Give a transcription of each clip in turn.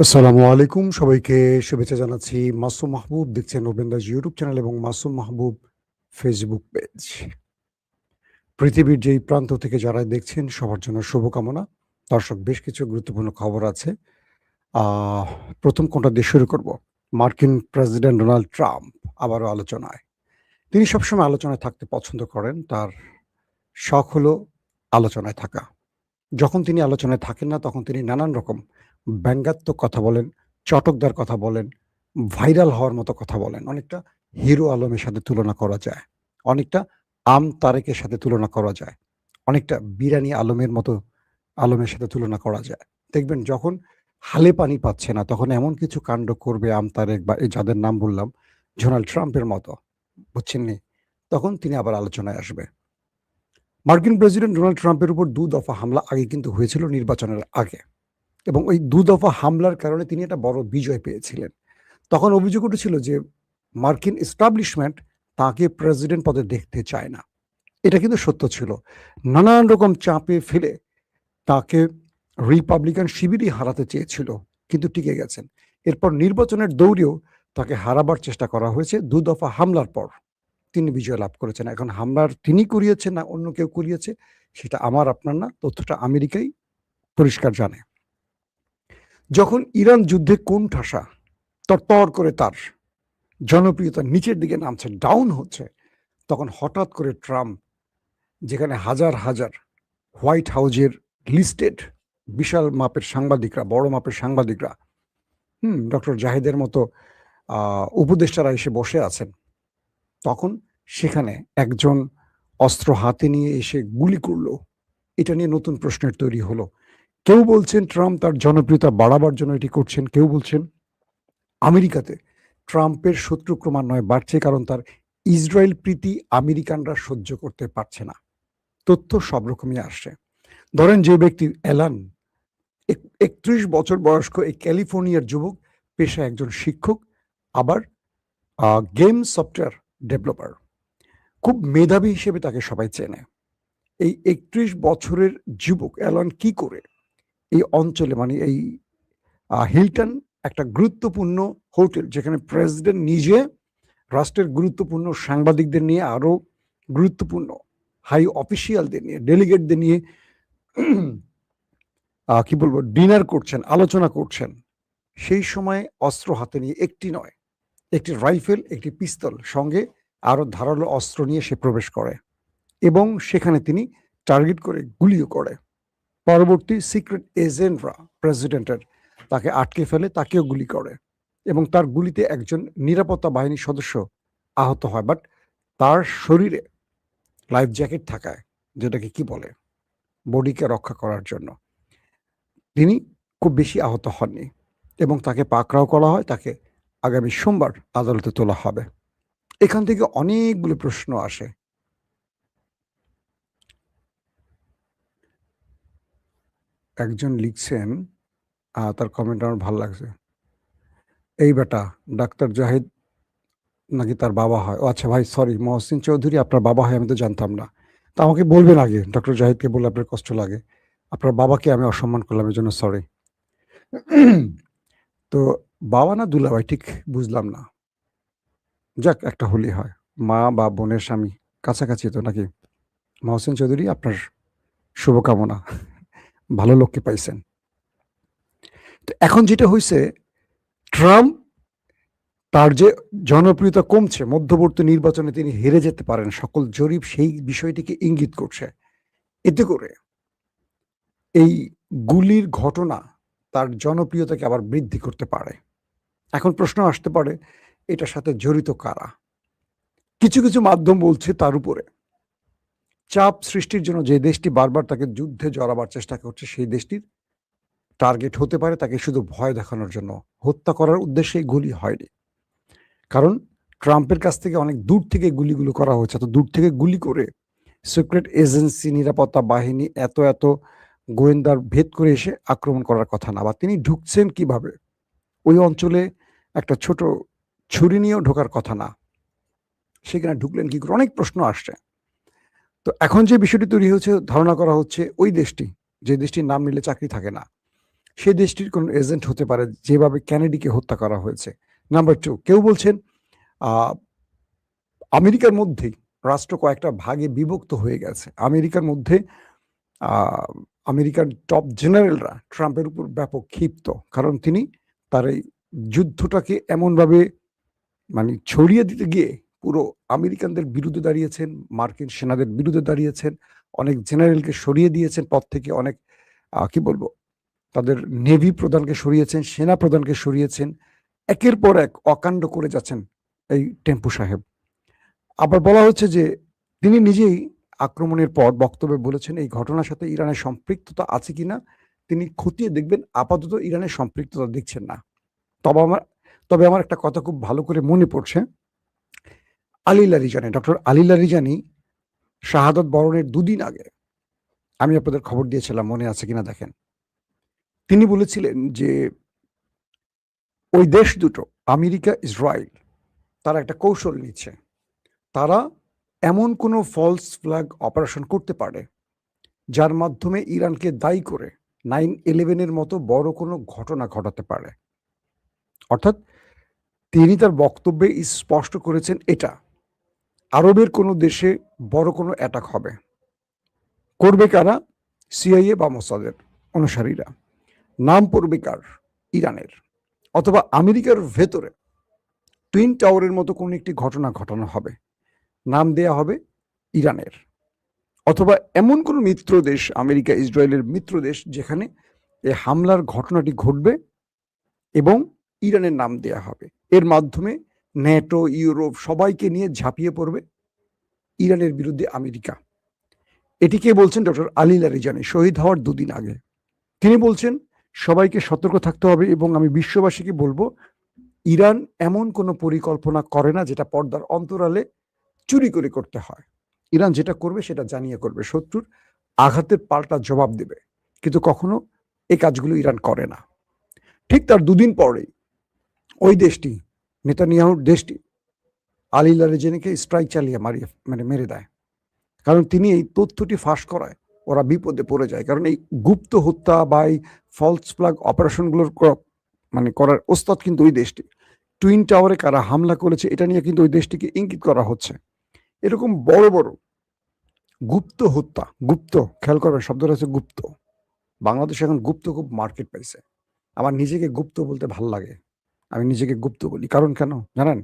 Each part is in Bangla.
আসসালামু আলাইকুম। সবাইকে শুভেচ্ছা জানাচ্ছি। মাসুম মাহবুব দেখছেন ওপেন দাস ইউটিউব চ্যানেল এবং মাসুম মাহবুব ফেসবুক পেজ। পৃথিবীর যেই প্রান্ত থেকে যারা দেখছেন সবার জন্য শুভকামনা। দর্শক বেশ কিছু গুরুত্বপূর্ণ খবর আছে। আ ১ম কোনটা দিয়ে শুরু করব? মার্কিন প্রেসিডেন্ট ডোনাল্ড ট্রাম্প আবারও আলোচনায়। তিনি সবসময় আলোচনায় থাকতে পছন্দ করেন। তার শখ হলো আলোচনায় থাকা। যখন তিনি আলোচনায় থাকেন না, তখন তিনি নানান রকম ব্যঙ্গাত্মক কথা বলেন, চটকদার কথা বলেন, ভাইরাল হওয়ার মতো কথা বলেন। অনেকটা হিরো আলমের সাথে তুলনা করা যায়। অনেকটা তারেকের সাথে তুলনা করা যায়। অনেকটা বিরানি আলমের মতো আলমের সাথে তুলনা করা যায়। দেখবেন যখন হালে পানি পাচ্ছে না, তখন এমন কিছু কাণ্ড করবে তারেক বা এই যাদের নাম বললাম, ডোনাল্ড ট্রাম্পের মতো, বুঝছেননি? তখন তিনি আবার আলোচনায় আসবে। মার্কিন প্রেসিডেন্ট ডোনাল্ড ট্রাম্পের উপর ২ দফা হামলা আগে কিন্তু হয়েছিল নির্বাচনের আগে এবং ওই ২ দফা হামলার কারণে তিনি একটা বড় বিজয় পেয়েছিলেন। তখন অভিযোগ উঠেছিল যে মার্কিন এস্টাবলিশমেন্ট তাকে প্রেসিডেন্ট পদে দেখতে চায় না। এটা কিন্তু সত্য ছিল। নানান রকম চাপে ফেলে তাকে রিপাবলিকান শিবিরই হারাতে চেয়েছিল, কিন্তু টিকে গেছেন। এরপর নির্বাচনের দৌড়েও তাকে হারাবার চেষ্টা করা হয়েছে ২ দফা হামলার পর। তিনি বিজয় লাভ করেছেন। এখন হামলার তিনি করিয়েছেন না অন্য কেউ করিয়েছে, সেটা আমার আপনার না। তথ্যটা আমেরিকাই পরিষ্কার জানে। যখন ইরান যুদ্ধে কোণঠাসা, তরতর করে তার জনপ্রিয়তা নিচের দিকে নামছে, ডাউন হচ্ছে, তখন হঠাৎ করে ট্রাম্প, যেখানে হাজার, হাজার হোয়াইট হাউজের লিস্টেড বিশাল মাপের সাংবাদিকরা, বড় মাপের সাংবাদিকরা, ডক্টর জাহিদের মতো উপদেষ্টারা এসে বসে আছেন, তখন সেখানে একজন অস্ত্র হাতে নিয়ে এসে গুলি করল। এটা নিয়ে নতুন প্রশ্নের তৈরি হলো। কেউ বলছেন ট্রাম্প তার জনপ্রিয়তা বাড়াবার জন্য এটি করছেন, কেউ বলছেন আমেরিকাতে ট্রাম্পের শত্রু ক্রমান্বয়ে বাড়ছে কারণ তার ইসরায়েল প্রীতি আমেরিকানরা সহ্য করতে পারছে না। তথ্য সব রকমই আসছে। ধরেন যে ব্যক্তি অ্যালান, ৩১ বছর বয়স্ক এই ক্যালিফোর্নিয়ার যুবক, পেশায় একজন শিক্ষক, আবার গেম সফটওয়্যার ডেভেলপার। খুব মেধাবী হিসেবে তাকে সবাই চেনে। এই ৩১ বছরের যুবক অ্যালান কি করে এই অঞ্চলে, মানে এই হিলটন, একটা গুরুত্বপূর্ণ হোটেল যেখানে প্রেসিডেন্ট নিজে রাষ্ট্রের গুরুত্বপূর্ণ সাংবাদিকদের নিয়ে, আরো গুরুত্বপূর্ণ হাই অফিসিয়ালদের নিয়ে, ডেলিগেটদের নিয়ে কি বলবো, ডিনার করছেন, আলোচনা করছেন, সেই সময় অস্ত্র হাতে নিয়ে একটি নয়, একটি রাইফেল, একটি পিস্তল, সঙ্গে আরো ধারালো অস্ত্র নিয়ে সে প্রবেশ করে এবং সেখানে তিনি টার্গেট করে গুলিও করে। পরবর্তী সিক্রেট এজেন্টরা প্রেসিডেন্টের তাকে আটকে ফেলে, তাকেও গুলি করে এবং তার গুলিতে একজন নিরাপত্তা বাহিনীর সদস্য আহত হয়। বাট তার শরীরে লাইফ জ্যাকেট থাকায়, যেটাকে কি বলে, বডিকে রক্ষা করার জন্য, তিনি খুব বেশি আহত হননি এবং তাকে পাকড়াও করা হয়। তাকে আগামী সোমবার আদালতে তোলা হবে। এখান থেকে অনেকগুলো প্রশ্ন আসে। একজন লিখছেন, তার কমেন্ট আমার ভাল লাগছে। এই বেটা ডাক্তার জাহিদ নাকি তার বাবা হয়? ও আচ্ছা ভাই, সরি, মহসিন চৌধুরী আপনার বাবা হয় আমি তো জানতাম না। তো আমাকে বলবেন আগে, ডক্টর জাহিদকে বললে আপনার কষ্ট লাগে। আপনার বাবাকে আমি অসম্মান করলাম, এজন্য সরি। তো বাবা না দুলাভাই ঠিক বুঝলাম না। যাক, একটা হলেই হয়। মা বা বোনের স্বামী কাছাকাছি তো নাকি? মহসিন চৌধুরী, আপনার শুভকামনা। ভালো লোককে পাইছেন। তো এখন যেটা হইছে, ট্রাম্প, তার যে জনপ্রিয়তা কমছে, মধ্যবর্তী নির্বাচনে তিনি হেরে যেতে পারেন, সকল জরিপ সেই বিষয়টিকে ইঙ্গিত করছে। এতে করে এই গুলির ঘটনা তার জনপ্রিয়তাকে আবার বৃদ্ধি করতে পারে। এখন প্রশ্ন আসতে পারে, এটার সাথে জড়িত কারা? কিছু, কিছু মাধ্যম বলছে তার উপরে চাপ সৃষ্টির জন্য যে দেশটি বারবার তাকে যুদ্ধে জড়াবার চেষ্টা করছে, সেই দেশটির টার্গেট হতে পারে তাকে শুধু ভয় দেখানোর জন্য। হত্যা করার উদ্দেশ্যে এই গুলি হয়নি। কারণ ট্রাম্পের কাছ থেকে অনেক দূর থেকে গুলিগুলো করা হয়েছে। এত দূর থেকে গুলি করে সিক্রেট এজেন্সি, নিরাপত্তা বাহিনী, এত, এত গোয়েন্দার ভেদ করে এসে আক্রমণ করার কথা না। বা তিনি ঢুকছেন কিভাবে? ওই অঞ্চলে একটা ছোট ছুরি নিয়েও ঢোকার কথা না। সেখানে ঢুকলেন কি করে? অনেক প্রশ্ন আসছে। তো এখন যে বিষয়টি তৈরি হয়েছে, ধারণা করা হচ্ছে ওই দেশটি, যে দেশটির নাম নিলে চাকরি থাকে না, সে দেশটির কোনো এজেন্ট হতে পারে, যেভাবে কেনেডিকে হত্যা করা হয়েছে। নাম্বার 2, কেউ বলছেন আমেরিকার মধ্যেই রাষ্ট্র কয়েকটা ভাগে বিভক্ত হয়ে গেছে। আমেরিকার মধ্যে আমেরিকার টপ জেনারেলরা ট্রাম্পের উপর ব্যাপক ক্ষিপ্ত, কারণ তিনি তার এই যুদ্ধটাকে এমনভাবে ছড়িয়ে দিতে গিয়ে পুরো আমেরিকানদের বিরুদ্ধে দাঁড়িয়েছেন, মার্কিন সেনাদের বিরুদ্ধে দাঁড়িয়েছেন, অনেক জেনারেলকে সরিয়ে দিয়েছেন পদ থেকে, অনেক কি বলবো, তাদের নেভি প্রধানকে সরিয়েছেন, সেনা প্রধানকে সরিয়েছেন, একের পর এক অকাণ্ড করে যাচ্ছেন এই টেম্পু সাহেব। আবার বলা হচ্ছে যে তিনি নিজেই আক্রমণের পর বক্তব্যে বলেছেন এই ঘটনার সাথে ইরানের সম্পৃক্ততা আছে কিনা তিনি খতিয়ে দেখবেন। আপাতত ইরানের সম্পৃক্ততা দেখছেন না। তবে আমার একটা কথা খুব ভালো করে মনে পড়ছে। ডক্টর আলী লারিজানি শাহাদত বরণের 2 দিন আগে আমি আপনাদের খবর দিয়েছিলাম, মনে আছে কিনা দেখেন। তিনি বলেছিলেন যে ওই দেশ দুটো, আমেরিকা ইসরায়েল, তারা একটা কৌশল নিচ্ছে। তারা এমন কোনো ফলস ফ্ল্যাগ অপারেশন করতে পারে যার মাধ্যমে ইরানকে দায়ী করে 9/11-এর মতো বড় কোনো ঘটনা ঘটাতে পারে। অর্থাৎ তিনি তার বক্তব্যে স্পষ্ট করেছেন এটা আরবের কোনো দেশে বড় কোনো অ্যাটাক হবে। করবে কারা? সিআইএ বা মোসাদের অনুসারীরা। নাম পড়বে কার? ইরানের। অথবা আমেরিকার ভেতরে টুইন টাওয়ারের মতো কোনো একটি ঘটনা ঘটানো হবে, নাম দেয়া হবে ইরানের। অথবা এমন কোনো মিত্র দেশ, আমেরিকা ইসরায়েলের মিত্র দেশ, যেখানে এই হামলার ঘটনাটি ঘটবে এবং ইরানের নাম দেয়া হবে। এর মাধ্যমে ন্যাটো, ইউরোপ সবাইকে নিয়ে ঝাঁপিয়ে পড়বে ইরানের বিরুদ্ধে আমেরিকা। এটিকে বলছেন ডক্টর আলী লারিজানি শহীদ হওয়ার 2 দিন আগে। তিনি বলছেন সবাইকে সতর্ক থাকতে হবে এবং আমি বিশ্ববাসীকে বলবো ইরান এমন কোনো পরিকল্পনা করে না যেটা পর্দার অন্তরালে চুরি করে করতে হয়। ইরান যেটা করবে সেটা জানিয়ে করবে, শত্রুর আঘাতের পাল্টা জবাব দেবে, কিন্তু কখনো এই কাজগুলো ইরান করে না। ঠিক তার 2 দিন পরেই ওই দেশটি, নেতানিয়াহুর দেশটি, আলী লারিজানিকে স্ট্রাইক চালিয়ে মেরে দেয়। কারণ তিনি এই তথ্যটি ফাঁস করায় ওরা বিপদে পড়ে যায়। কারণ এই গুপ্ত হত্যা বা এই ফলস ফ্ল্যাগ অপারেশনগুলোর করার ওস্তাদ কিন্তু ওই দেশটি। টুইন টাওয়ারে কারা হামলা করেছে এটা নিয়ে কিন্তু ওই দেশটিকে ইঙ্গিত করা হচ্ছে। এরকম বড় বড় গুপ্ত হত্যা, গুপ্ত, খেয়াল করবেন শব্দটা হচ্ছে গুপ্ত। বাংলাদেশ এখন গুপ্ত খুব মার্কেট পাইছে। আমার নিজেকে গুপ্ত বলতে ভাল লাগে, আমি নিজেকে গুপ্ত বলি। কারণ কেন জানেন?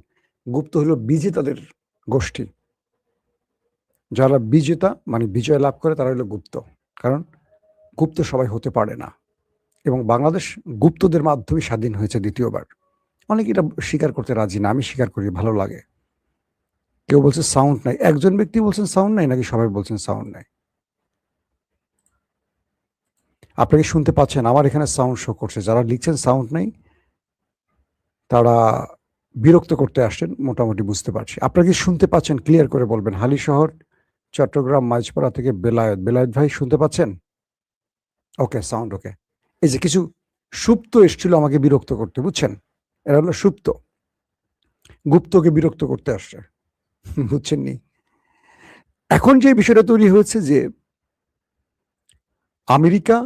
গুপ্ত হলো বিজেতাদের গোষ্ঠী। যারা বিজেতা বিজয় লাভ করে তারা হলো গুপ্ত। কারণ গুপ্ত সবাই হতে পারে না, এবং বাংলাদেশ গুপ্তদের মাধ্যমে স্বাধীন হয়েছে দ্বিতীয়বার। অনেকে এটা স্বীকার করতে রাজি না, আমি স্বীকার করি, ভালো লাগে। কেউ বলছে সাউন্ড নাই, একজন ব্যক্তি বলছেন সাউন্ড নাই, নাকি সবাই বলছেন সাউন্ড নাই? আপনাকে শুনতে পাচ্ছেন? আমার এখানে সাউন্ড শো করছে। যারা লিখছেন সাউন্ড নাই তারা বিরক্ত করতে আসছেন, মোটামুটি বুঝতে পারছি। আপনারা কি শুনতে পাচ্ছেন? ক্লিয়ার করে বলবেন। হালিশহর, চট্টগ্রাম, মাঝপাড়া থেকে বেলায়েত ভাই শুনতে পাচ্ছেন? ওকে, সাউন্ড ওকে। এই যে কিছু সুপ্ত এসছিল আমাকে বিরক্ত করতে, বুঝছেন? এরা হলো সুপ্ত, গুপ্তকে বিরক্ত করতে আসছে, বুঝছেন নি? এখন যে বিষয়টা তৈরি হয়েছে যে আমেরিকা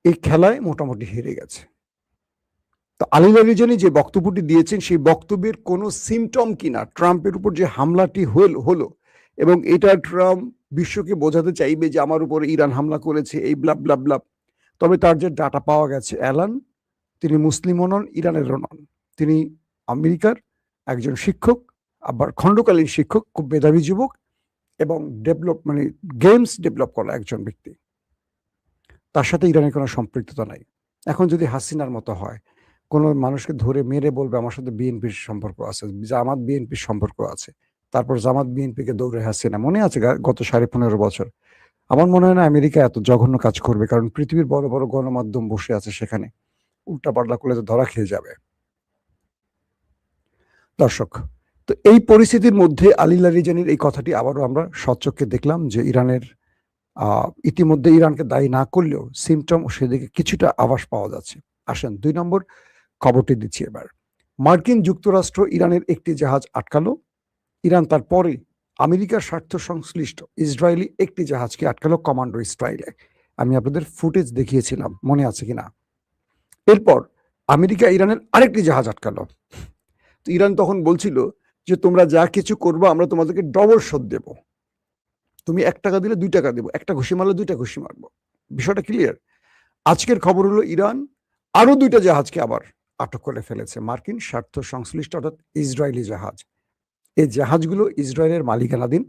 এই খেলায় মোটামুটি হেরে গেছে। তো আলী লারিজানি যে বক্তব্যটি দিয়েছেন সেই বক্তব্যের কোনো সিমটম কিনা ট্রাম্পের উপর যে হামলাটি হলো, এবং এটা ট্রাম্প বিশ্বকে বোঝাতে চাইবে যে আমার উপর ইরান হামলা করেছে, এই ব্লাব ব্লাব ব্লাব। তবে তার যে ডাটা পাওয়া গেছে, অ্যালান তিনি মুসলিমও নন, ইরানেরও নন। তিনি আমেরিকার একজন শিক্ষক, আবার খণ্ডকালীন শিক্ষক, খুব মেধাবী যুবক এবং গেমস ডেভেলপ করা একজন ব্যক্তি। তার সাথে ইরানের কোনো সম্পৃক্ততা নাই। এখন যদি হাসিনার মতো হয়, কোনো মানুষকে ধরে মেরে বলবে আমার সাথে বিএনপির সম্পর্ক আছে, জামাত বিএনপির সম্পর্ক আছে, তারপর জামাত বিএনপিকে দৌড়ে হাসিনা, মনে আছে গত 15.5 বছর। আমার মনে হয় না আমেরিকা এত জঘন্য কাজ করবে, কারণ পৃথিবীর বড় বড় গণমাধ্যম বসে আছে সেখানে, উল্টাপাল্টা করলে তো ধরা খেয়ে যাবে। দর্শক, তো এই পরিস্থিতির মধ্যে আলী লারিজানির এই কথাটি আবারও আমরা সচক্ষে দেখলাম যে ইরানের ইতিমধ্যে ইরানকে দায়ী না করলেও সিমটম সেদিকে কিছুটা আভাস পাওয়া যাচ্ছে। আসেন 2 নম্বর খবরটি দিচ্ছি এবার। মার্কিন যুক্তরাষ্ট্র ইরানের একটি জাহাজ আটকালো। ইরান তারপরে আমেরিকার স্বার্থ সংশ্লিষ্ট ইসরায়েলি একটি জাহাজকে আটকালো কমান্ডো স্টাইলে। আমি আপনাদের ফুটেজ দেখিয়েছিলাম, মনে আছে কিনা? এরপর আমেরিকা ইরানের আরেকটি জাহাজ আটকালো। তো ইরান তখন বলছিল যে তোমরা যা কিছু করবো আমরা তোমাদেরকে ডবল শোধ দেব। তুমি $1 দিলে $2 দেবো, একটা ঘুষি মারলে 2টা ঘুষি মারবো। বিষয়টা ক্লিয়ার। আজকের খবর হলো ইরান আরো 2টা জাহাজকে আবার আটক করে ফেলেছে, মার্কিন স্বার্থ সংশ্লিষ্ট অর্থাৎ ইসরায়েলি জাহাজ। এই জাহাজগুলো ইসরায়েলের মালিকানাধীন,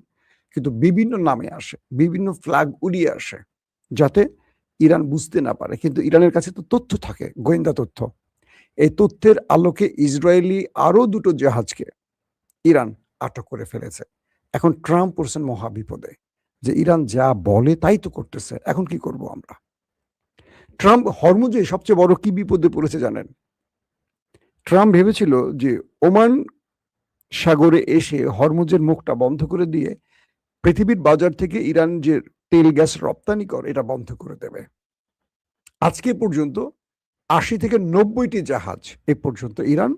কিন্তু বিভিন্ন নামে আসে, বিভিন্ন ফ্ল্যাগ উড়িয়ে আসে, যাতে ইরান বুঝতে না পারে। কিন্তু ইরানের কাছে তো তথ্য থাকে, গোয়েন্দা তথ্য। এই তথ্যের আলোকে ইসরায়েলি আরো 2টো জাহাজকে ইরান আটক করে ফেলেছে। এখন ট্রাম্প পড়ছেন মহা বিপদে, যে ইরান যা বলে তাই তো করতেছে, এখন কি করব আমরা? ট্রাম্প হরমুজে সবচেয়ে বড় কি বিপদে পড়েছে জানেন? ট্রাম্প ভেবেছিল যে ওমান সাগরে এসে হরমুজের মুখটা বন্ধ করে দিয়ে পৃথিবীর বাজার থেকে ইরান যে তেল গ্যাস রপ্তানি করে এটা বন্ধ করে দেবে। আজকে পর্যন্ত 80 থেকে 90টি জাহাজ এ পর্যন্ত ইরান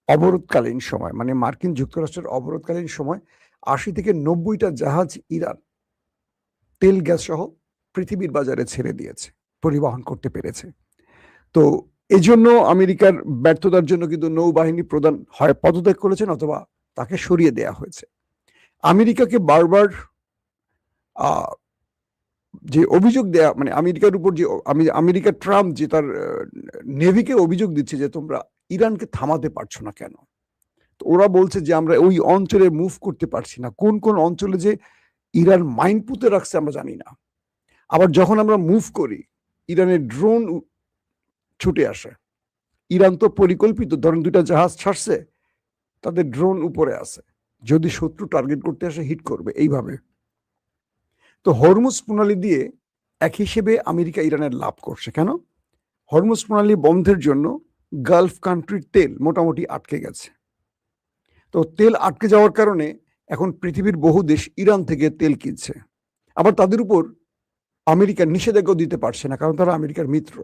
অবরোধকালীন সময়, মানে মার্কিন যুক্তরাষ্ট্রের অবরোধকালীন সময় 80 থেকে 90টা জাহাজ ইরান তেল গ্যাস সহ পৃথিবীর বাজারে ছেড়ে দিয়েছে, পরিবহন করতে পেরেছে। তো এজন্য আমেরিকার ব্যর্থতার জন্য কিন্তু নৌবাহিনী প্রধান হয় পদত্যাগ করেছেন অথবা তাকে সরিয়ে দেয়া হয়েছে। আমেরিকাকে বারবার যে অভিযোগ দেয়া, মানে আমেরিকার উপর যে আমেরিকা ট্রাম্প যে তার নেভিকে অভিযোগ দিচ্ছে যে তোমরা ইরানকে থামাতে পারছো না কেন। তো ওরা বলছে যে আমরা ওই অঞ্চলে মুভ করতে পারছি না। কোন কোন অঞ্চলে যে ইরান মাইন পুঁতে রাখছে আমরা জানি না। আবার যখন আমরা মুভ করি ইরানের ড্রোন ছুটে আসে। ইরান তো পরিকল্পিত, ধরেন 2টা জাহাজ ছাড়ছে, তাদের ড্রোন উপরে আছে, যদি শত্রু টার্গেট করতে আসে হিট করবে এইভাবে। তো হরমুজ প্রণালী দিয়ে এক হিসেবে আমেরিকা ইরানের লাভ করছে। কেন? হরমুজ প্রণালী বন্ধের জন্য গালফ কান্ট্রির তেল মোটামুটি আটকে গেছে। তো তেল আটকে যাওয়ার কারণে এখন পৃথিবীর বহু দেশ ইরান থেকে তেল কিনছে। আবার তাদের উপর আমেরিকা নিষেধাজ্ঞা দিতে পারছে না, কারণ তারা আমেরিকার মিত্র।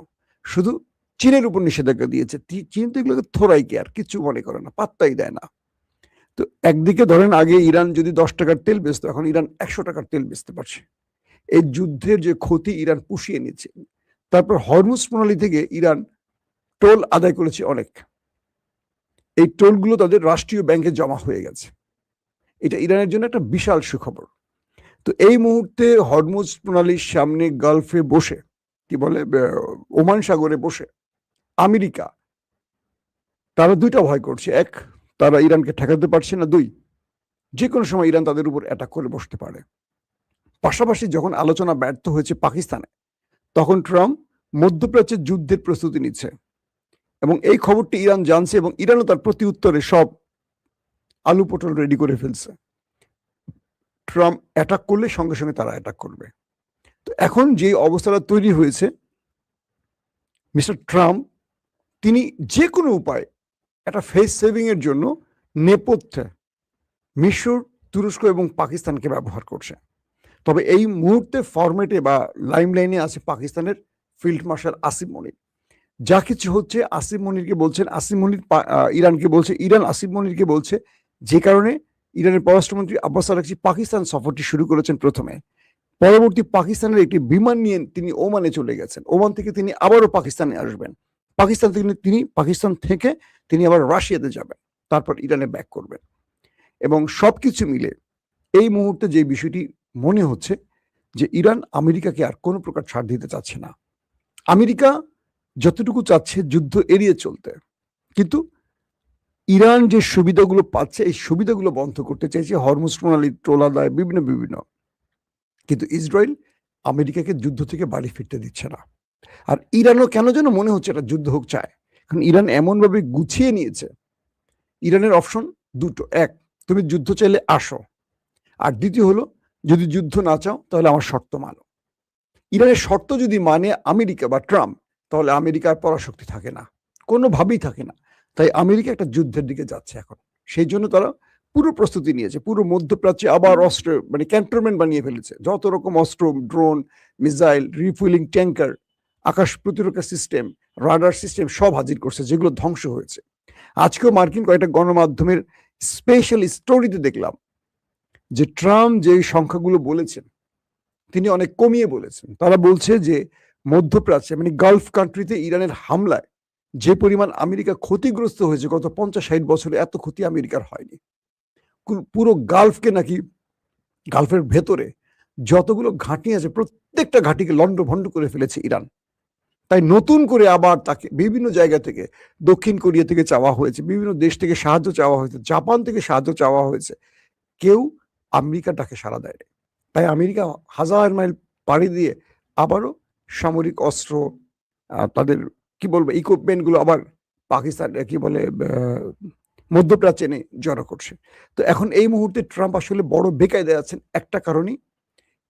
শুধু চীনের উপর নিষেধাজ্ঞা দিয়েছে। চীন তো এগুলোকে থোড়াই কেয়ার, কিচ্ছু মনে করে না, পাত্তাই দেয় না। তো একদিকে ধরেন আগে ইরান যদি $10 তেল বেচতো, এখন ইরান $100 তেল বেচতে পারছে। এই যুদ্ধের যে ক্ষতি ইরান পুষিয়ে নিচ্ছে। তারপর হরমুজ প্রণালী থেকে ইরান টোল আদায় করেছে অনেক। এই টোলগুলো তাদের রাষ্ট্রীয় ব্যাংকে জমা হয়ে গেছে। এটা ইরানের জন্য একটা বিশাল সুখবর। তো এই মুহূর্তে হরমুজ প্রণালীর সামনে গালফে বসে, কি বলে, ওমান সাগরে বসে আমেরিকা, তারা 2টা ভয় করছে। এক, তারা ইরানকে ঠেকাতে পারছে না। 2, যে কোনো সময় ইরান তাদের উপর অ্যাটাক করে বসতে পারে। পাশাপাশি যখন আলোচনা ব্যর্থ হয়েছে পাকিস্তানে, তখন ট্রাম্প মধ্যপ্রাচ্যের যুদ্ধের প্রস্তুতি নিচ্ছে এবং এই খবরটি ইরান জানছে এবং ইরানও তার প্রতি উত্তরে সব আলু পটল রেডি করে ফেলছে। ট্রাম্প অ্যাটাক করলে সঙ্গে সঙ্গে তারা অ্যাটাক করবে। তো এখন যে অবস্থাটা তৈরি হয়েছে, মিস্টার ট্রাম্প তিনি যে কোনো উপায় একটা ফেস সেভিং এর জন্য নেপথ্যে মিশর, তুরস্ক এবং পাকিস্তানকে ব্যবহার করছে। তবে এই মুহূর্তে ফরম্যাটে বা লাইমলাইনে আছে পাকিস্তানের ফিল্ড মার্শাল আসিফ মনির। যা কিছু হচ্ছে আসিফ মনিরকে বলছেন, আসিফ মনির ইরানকে বলছে, ইরান আসিফ মনিরকে বলছে, যে কারণে ইরানের পররাষ্ট্রমন্ত্রী আব্বাস আরাগচি পাকিস্তান সফরটি শুরু করেছেন প্রথমে। পরবর্তী পাকিস্তানের একটি বিমান নিয়ে তিনি ওমানে চলে গেছেন। ওমান থেকে তিনি আবারও পাকিস্তানে আসবেন। পাকিস্তান থেকে তিনি আবার রাশিয়াতে যাবেন, তারপর ইরানে ব্যাক করবেন। এবং সবকিছু মিলে এই মুহূর্তে যে বিষয়টি মনে হচ্ছে যে ইরান আমেরিকাকে আর কোনো প্রকার ছাড় দিতে চাচ্ছে না। আমেরিকা যতটুকু চাচ্ছে যুদ্ধ এড়িয়ে চলতে, কিন্তু ইরান যে সুবিধাগুলো পাচ্ছে এই সুবিধাগুলো বন্ধ করতে চাইছে, হরমুজ প্রণালী, টোল আদায়, বিভিন্ন। কিন্তু ইসরায়েল আমেরিকাকে যুদ্ধ থেকে বাড়ি ফিরতে দিচ্ছে না। আর ইরানও কেন যেন মনে হচ্ছে এটা যুদ্ধ হোক চায়, কারণ ইরান এমনভাবে গুছিয়ে নিয়েছে। ইরানের অপশন 2টো, এক, তুমি যুদ্ধ চাইলে আসো, আর দ্বিতীয় হলো যদি যুদ্ধ না চাও তাহলে আমার শর্ত মানো। ইরানের শর্ত যদি মানে আমেরিকা বা ট্রাম্প, তাহলে আমেরিকার পরাশক্তি থাকে না, কোনোভাবেই থাকে না। তাই আমেরিকা একটা যুদ্ধের দিকে যাচ্ছে এখন। সেই জন্য তারা পুরো প্রস্তুতি নিয়েছে, পুরো মধ্যপ্রাচ্যে আবার অস্ত্র, মানে ক্যান্টনমেন্ট বানিয়ে ফেলেছে। যত রকম অস্ত্র, ড্রোন, মিসাইল, রিফুয়েলিং ট্যাঙ্কার, আকাশ প্রতিরক্ষা সিস্টেম, রাডার সিস্টেম সব হাজির করছে, যেগুলো ধ্বংস হয়েছে। আজকেও মার্কিন কয়েকটা গণমাধ্যমের স্পেশাল স্টোরিতে দেখলাম যে ট্রাম্প যে সংখ্যাগুলো বলেছেন তিনি অনেক কমিয়ে বলেছেন। তারা বলছে যে মধ্যপ্রাচ্যে, মানে গালফ কান্ট্রিতে ইরানের হামলায় যে পরিমাণ আমেরিকা ক্ষতিগ্রস্ত হয়েছে গত 50-60 বছরে এত ক্ষতি আমেরিকার হয়নি। পুরো গালফকে নাকি গালফের ভেতরে যতগুলো ঘাঁটি আছে প্রত্যেকটা ঘাঁটিকে লন্ডভন্ড করে ফেলেছে ইরান। তাই নতুন করে আবার তাকে বিভিন্ন জায়গা থেকে দক্ষিণ কোরিয়া থেকে চাওয়া হয়েছে, বিভিন্ন দেশ থেকে সাহায্য চাওয়া হয়েছে, জাপান থেকে সাহায্য চাওয়া হয়েছে। কেউ আমেরিকার ডাকে সাড়া দেয়নি। তাই আমেরিকা হাজার মাইল পাড়ি দিয়ে আবারও সামরিক অস্ত্র তাদের কি বলবো ইকুইপমেন্ট গুলো আবার পাকিস্তান কি বলে মধ্যপ্রাচ্যে এনে জড়ো করছে। তো এখন এই মুহূর্তে ট্রাম্প আসলে বড় বেকায়দায় আছেন একটা কারণেই,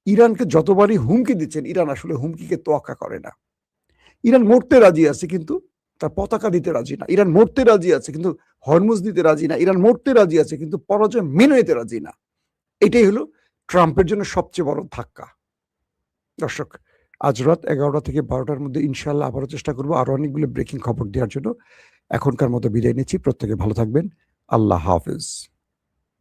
ইরানকে যতবারই হুমকি দিচ্ছেন ইরান আসলে হুমকিকে তোয়াক্কা করে না। ইরান মরতে রাজি আছে কিন্তু তার পতাকা দিতে রাজি না। ইরান মরতে রাজি আছে কিন্তু হরমুজ দিতে রাজি না। ইরান মরতে রাজি আছে কিন্তু পরাজয় মেনে নিতে রাজি না। এটাই হলো ট্রাম্পের জন্য সবচেয়ে বড় ধাক্কা। দর্শক, আজ রাত 11টা থেকে 12টার মধ্যে ইনশাআল্লাহ আবারও চেষ্টা করব আরো অনেকগুলো ব্রেকিং খবর দেওয়ার জন্য। এখনকার মতো বিদায় নিচ্ছি। প্রত্যেকে ভালো থাকবেন। আল্লাহ হাফেজ।